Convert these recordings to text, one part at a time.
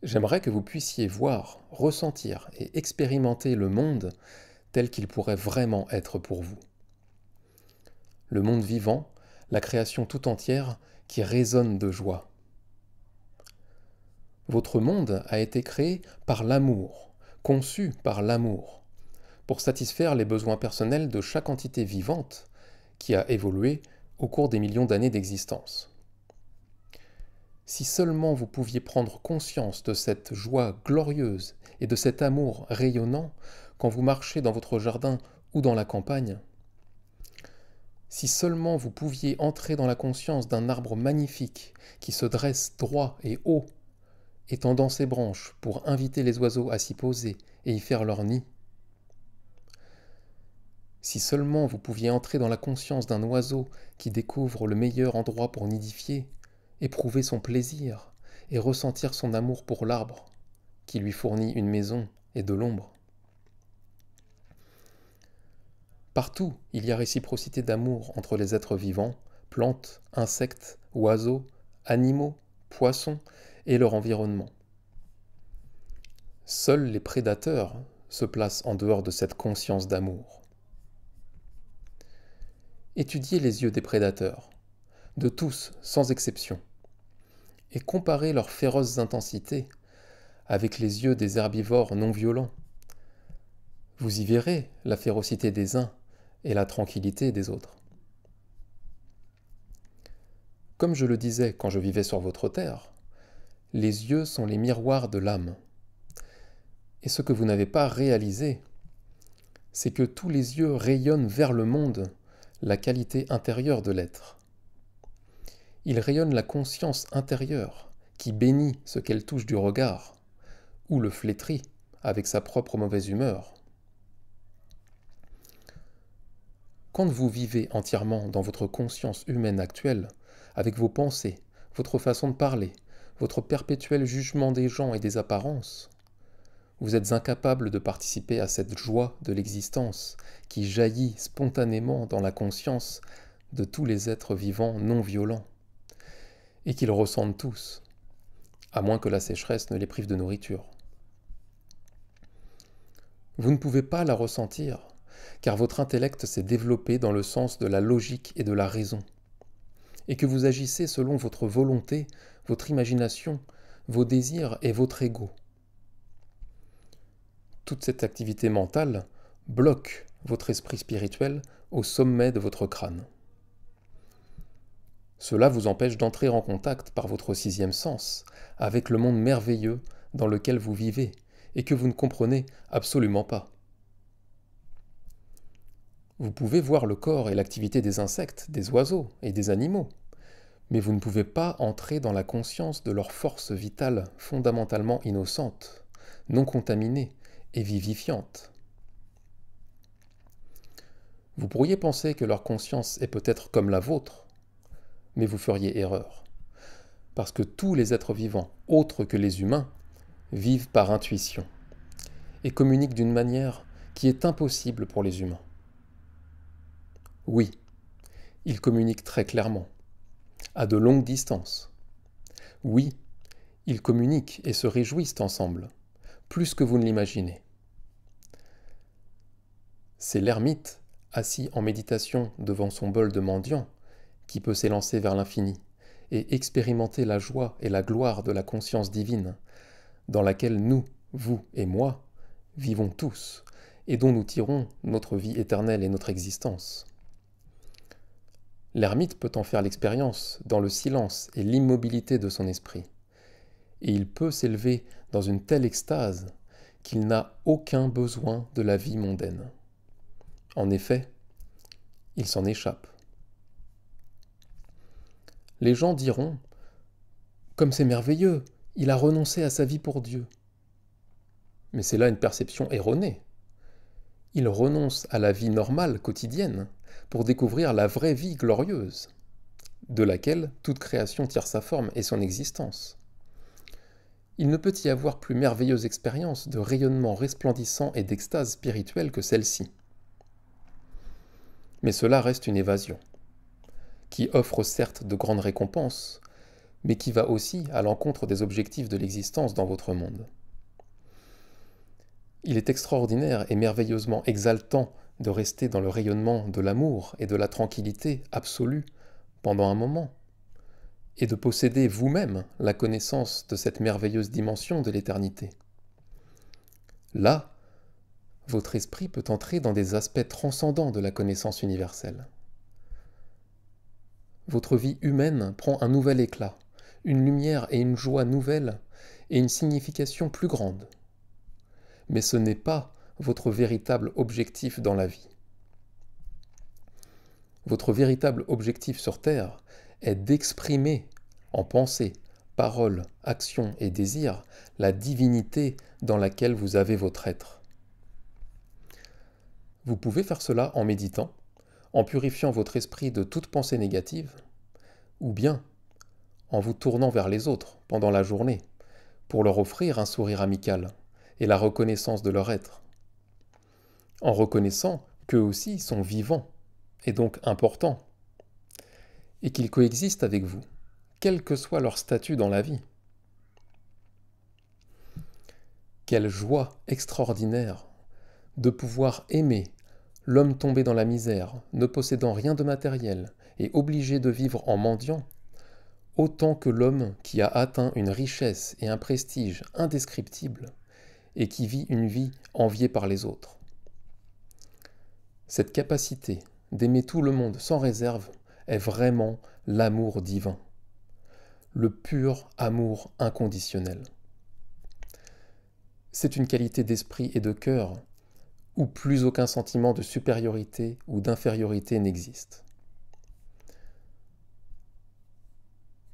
J'aimerais que vous puissiez voir, ressentir et expérimenter le monde tel qu'il pourrait vraiment être pour vous. Le monde vivant, la création tout entière qui résonne de joie. Votre monde a été créé par l'amour, conçu par l'amour, pour satisfaire les besoins personnels de chaque entité vivante qui a évolué au cours des millions d'années d'existence. Si seulement vous pouviez prendre conscience de cette joie glorieuse et de cet amour rayonnant quand vous marchez dans votre jardin ou dans la campagne, si seulement vous pouviez entrer dans la conscience d'un arbre magnifique qui se dresse droit et haut, étendant ses branches pour inviter les oiseaux à s'y poser et y faire leur nid, si seulement vous pouviez entrer dans la conscience d'un oiseau qui découvre le meilleur endroit pour nidifier, éprouver son plaisir et ressentir son amour pour l'arbre qui lui fournit une maison et de l'ombre. Partout, il y a réciprocité d'amour entre les êtres vivants, plantes, insectes, oiseaux, animaux, poissons et leur environnement. Seuls les prédateurs se placent en dehors de cette conscience d'amour. Étudiez les yeux des prédateurs, de tous sans exception, et comparez leurs féroces intensités avec les yeux des herbivores non violents. Vous y verrez la férocité des uns et la tranquillité des autres. Comme je le disais quand je vivais sur votre terre, les yeux sont les miroirs de l'âme. Et ce que vous n'avez pas réalisé, c'est que tous les yeux rayonnent vers le monde la qualité intérieure de l'être. Ils rayonnent la conscience intérieure qui bénit ce qu'elle touche du regard, ou le flétrit avec sa propre mauvaise humeur. Quand vous vivez entièrement dans votre conscience humaine actuelle, avec vos pensées, votre façon de parler, votre perpétuel jugement des gens et des apparences, vous êtes incapable de participer à cette joie de l'existence qui jaillit spontanément dans la conscience de tous les êtres vivants non violents, et qu'ils ressentent tous, à moins que la sécheresse ne les prive de nourriture. Vous ne pouvez pas la ressentir, car votre intellect s'est développé dans le sens de la logique et de la raison, et que vous agissez selon votre volonté, votre imagination, vos désirs et votre ego. Toute cette activité mentale bloque votre esprit spirituel au sommet de votre crâne. Cela vous empêche d'entrer en contact par votre sixième sens avec le monde merveilleux dans lequel vous vivez et que vous ne comprenez absolument pas. Vous pouvez voir le corps et l'activité des insectes, des oiseaux et des animaux, mais vous ne pouvez pas entrer dans la conscience de leur force vitale fondamentalement innocente, non contaminée et vivifiante. Vous pourriez penser que leur conscience est peut-être comme la vôtre, mais vous feriez erreur, parce que tous les êtres vivants, autres que les humains, vivent par intuition et communiquent d'une manière qui est impossible pour les humains. Oui, ils communiquent très clairement, à de longues distances. Oui, ils communiquent et se réjouissent ensemble, plus que vous ne l'imaginez. C'est l'ermite, assis en méditation devant son bol de mendiant, qui peut s'élancer vers l'infini et expérimenter la joie et la gloire de la conscience divine, dans laquelle nous, vous et moi, vivons tous, et dont nous tirons notre vie éternelle et notre existence. L'ermite peut en faire l'expérience dans le silence et l'immobilité de son esprit, et il peut s'élever dans une telle extase qu'il n'a aucun besoin de la vie mondaine. En effet, il s'en échappe. Les gens diront « Comme c'est merveilleux, il a renoncé à sa vie pour Dieu. » Mais c'est là une perception erronée. Il renonce à la vie normale, quotidienne, pour découvrir la vraie vie glorieuse, de laquelle toute création tire sa forme et son existence. Il ne peut y avoir plus merveilleuse expérience de rayonnement resplendissant et d'extase spirituelle que celle-ci. Mais cela reste une évasion, qui offre certes de grandes récompenses, mais qui va aussi à l'encontre des objectifs de l'existence dans votre monde. Il est extraordinaire et merveilleusement exaltant de rester dans le rayonnement de l'amour et de la tranquillité absolue pendant un moment, et de posséder vous-même la connaissance de cette merveilleuse dimension de l'éternité. Là, votre esprit peut entrer dans des aspects transcendants de la connaissance universelle. Votre vie humaine prend un nouvel éclat, une lumière et une joie nouvelles et une signification plus grande. Mais ce n'est pas votre véritable objectif dans la vie. Votre véritable objectif sur Terre est d'exprimer en pensée, parole, action et désir la divinité dans laquelle vous avez votre être. Vous pouvez faire cela en méditant, en purifiant votre esprit de toute pensée négative, ou bien en vous tournant vers les autres pendant la journée pour leur offrir un sourire amical et la reconnaissance de leur être, en reconnaissant qu'eux aussi sont vivants et donc importants, et qu'ils coexistent avec vous, quel que soit leur statut dans la vie. Quelle joie extraordinaire de pouvoir aimer l'homme tombé dans la misère, ne possédant rien de matériel et obligé de vivre en mendiant, autant que l'homme qui a atteint une richesse et un prestige indescriptibles et qui vit une vie enviée par les autres. Cette capacité d'aimer tout le monde sans réserve est vraiment l'amour divin, le pur amour inconditionnel. C'est une qualité d'esprit et de cœur où plus aucun sentiment de supériorité ou d'infériorité n'existe.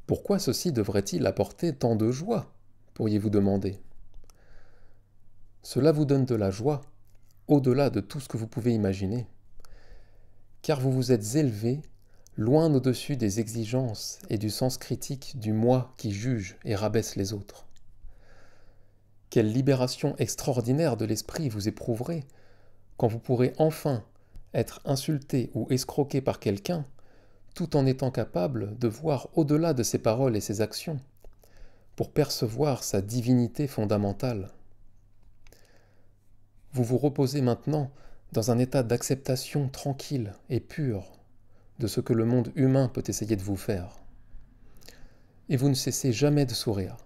Pourquoi ceci devrait-il apporter tant de joie, pourriez-vous demander? Cela vous donne de la joie au-delà de tout ce que vous pouvez imaginer, car vous vous êtes élevé loin au-dessus des exigences et du sens critique du moi qui juge et rabaisse les autres. Quelle libération extraordinaire de l'esprit vous éprouverez quand vous pourrez enfin être insulté ou escroqué par quelqu'un, tout en étant capable de voir au-delà de ses paroles et ses actions, pour percevoir sa divinité fondamentale. Vous vous reposez maintenant dans un état d'acceptation tranquille et pure de ce que le monde humain peut essayer de vous faire. Et vous ne cessez jamais de sourire,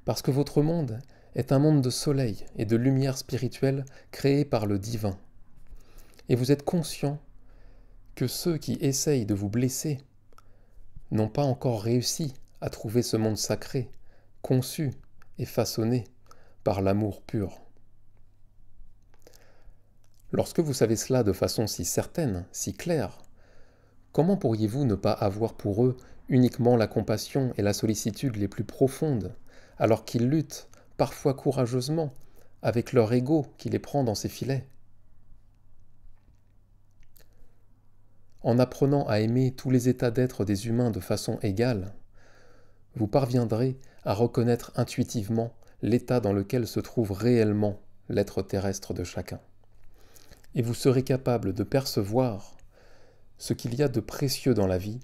parce que votre monde est un monde de soleil et de lumière spirituelle créé par le divin. Et vous êtes conscient que ceux qui essayent de vous blesser n'ont pas encore réussi à trouver ce monde sacré, conçu et façonné par l'amour pur. Lorsque vous savez cela de façon si certaine, si claire, comment pourriez-vous ne pas avoir pour eux uniquement la compassion et la sollicitude les plus profondes, alors qu'ils luttent, parfois courageusement, avec leur ego qui les prend dans ses filets? En apprenant à aimer tous les états d'être des humains de façon égale, vous parviendrez à reconnaître intuitivement l'état dans lequel se trouve réellement l'être terrestre de chacun. Et vous serez capable de percevoir ce qu'il y a de précieux dans la vie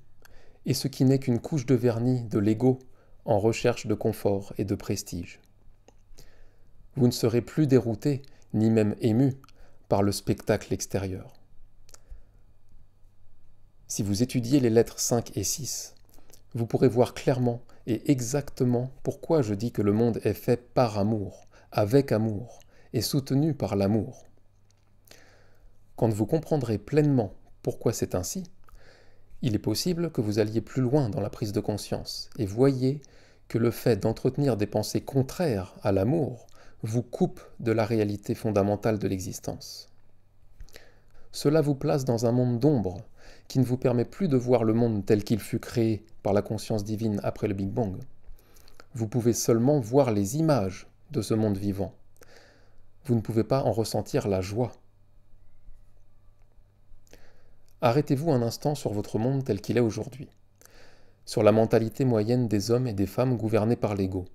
et ce qui n'est qu'une couche de vernis de l'ego en recherche de confort et de prestige. Vous ne serez plus dérouté, ni même ému, par le spectacle extérieur. Si vous étudiez les lettres 5 et 6, vous pourrez voir clairement et exactement pourquoi je dis que le monde est fait par amour, avec amour, et soutenu par l'amour. Quand vous comprendrez pleinement pourquoi c'est ainsi, il est possible que vous alliez plus loin dans la prise de conscience et voyez que le fait d'entretenir des pensées contraires à l'amour vous coupe de la réalité fondamentale de l'existence. Cela vous place dans un monde d'ombre qui ne vous permet plus de voir le monde tel qu'il fut créé par la conscience divine après le Big Bang. Vous pouvez seulement voir les images de ce monde vivant. Vous ne pouvez pas en ressentir la joie. Arrêtez-vous un instant sur votre monde tel qu'il est aujourd'hui, sur la mentalité moyenne des hommes et des femmes gouvernés par l'ego,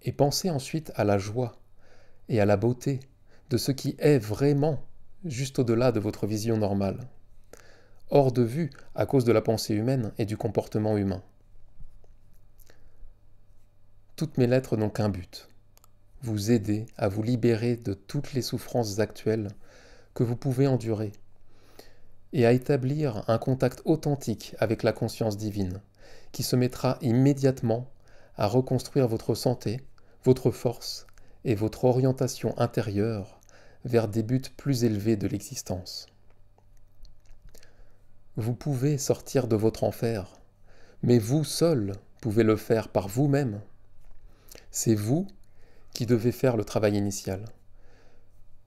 et pensez ensuite à la joie et à la beauté de ce qui est vraiment juste au-delà de votre vision normale, hors de vue à cause de la pensée humaine et du comportement humain. Toutes mes lettres n'ont qu'un but, vous aider à vous libérer de toutes les souffrances actuelles que vous pouvez endurer et à établir un contact authentique avec la conscience divine qui se mettra immédiatement à reconstruire votre santé, votre force et votre orientation intérieure vers des buts plus élevés de l'existence. Vous pouvez sortir de votre enfer, mais vous seul pouvez le faire par vous-même. C'est vous qui devez faire le travail initial.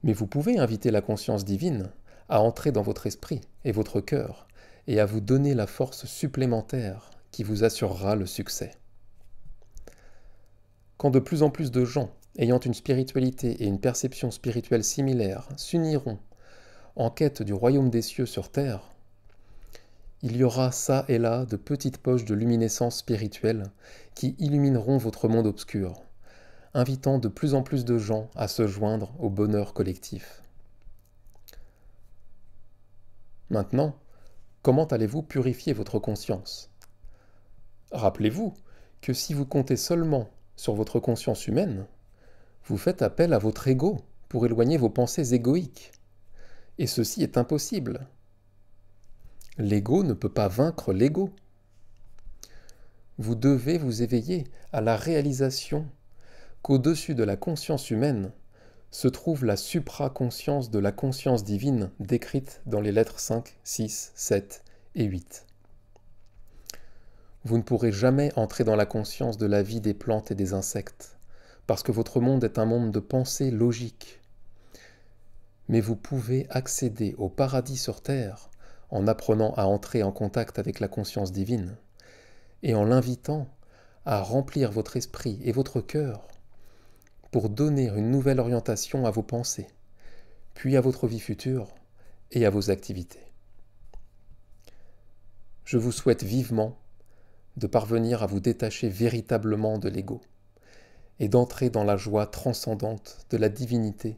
Mais vous pouvez inviter la conscience divine à entrer dans votre esprit et votre cœur et à vous donner la force supplémentaire qui vous assurera le succès. Quand de plus en plus de gens ayant une spiritualité et une perception spirituelle similaires s'uniront en quête du royaume des cieux sur terre, il y aura ça et là de petites poches de luminescence spirituelle qui illumineront votre monde obscur, invitant de plus en plus de gens à se joindre au bonheur collectif. Maintenant, comment allez-vous purifier votre conscience ? Rappelez-vous que si vous comptez seulement sur votre conscience humaine, vous faites appel à votre ego pour éloigner vos pensées égoïques. Et ceci est impossible. L'ego ne peut pas vaincre l'ego. Vous devez vous éveiller à la réalisation qu'au-dessus de la conscience humaine se trouve la supraconscience de la conscience divine décrite dans les lettres 5, 6, 7 et 8. Vous ne pourrez jamais entrer dans la conscience de la vie des plantes et des insectes, parce que votre monde est un monde de pensée logique. Mais vous pouvez accéder au paradis sur terre en apprenant à entrer en contact avec la conscience divine et en l'invitant à remplir votre esprit et votre cœur pour donner une nouvelle orientation à vos pensées, puis à votre vie future et à vos activités. Je vous souhaite vivement de parvenir à vous détacher véritablement de l'ego et d'entrer dans la joie transcendante de la divinité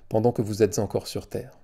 pendant que vous êtes encore sur terre.